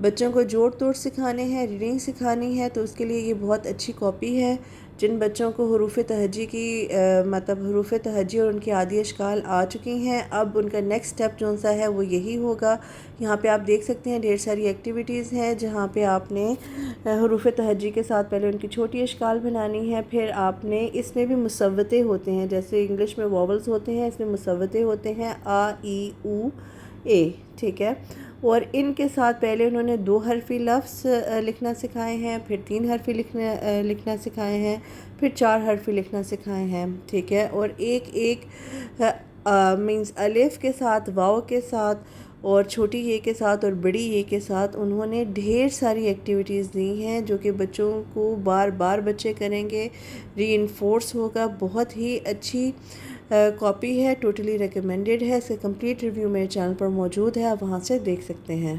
بچوں کو جوڑ توڑ سکھانے ہیں، ریڈنگ سکھانی ہے، تو اس کے لیے یہ بہت اچھی کاپی ہے۔ جن بچوں کو حروف تہجی کی مطلب حروف تہجی اور ان کی عادی اشکال آ چکی ہیں، اب ان کا نیکسٹ سٹیپ جو سا ہے وہ یہی ہوگا۔ یہاں پہ آپ دیکھ سکتے ہیں ڈھیر ساری ایکٹیویٹیز ہیں جہاں پہ آپ نے حروف تہجی کے ساتھ پہلے ان کی چھوٹی اشکال بنانی ہے، پھر آپ نے اس میں بھی مصوتے ہوتے ہیں، جیسے انگلش میں واولز ہوتے ہیں، اس میں مصوتے ہوتے ہیں آ ای او اے، ٹھیک ہے۔ اور ان کے ساتھ پہلے انہوں نے 2 حرفی لفظ لکھنا سکھائے ہیں، پھر 3 حرفی لکھنا سکھائے ہیں، پھر 4 حرفی لکھنا سکھائے ہیں، ٹھیک ہے۔ اور ایک مینز الف کے ساتھ، واو کے ساتھ، اور چھوٹی یہ کے ساتھ اور بڑی یہ کے ساتھ انہوں نے ڈھیر ساری ایکٹیویٹیز دی ہیں جو کہ بچوں کو بار بار بچے کریں گے، ری انفورس ہوگا۔ بہت ہی اچھی کاپی ہے، ٹوٹلی ریکمینڈڈ ہے۔ اس کا کمپلیٹ ریویو میرے چینل پر موجود ہے، آپ وہاں سے دیکھ سکتے ہیں۔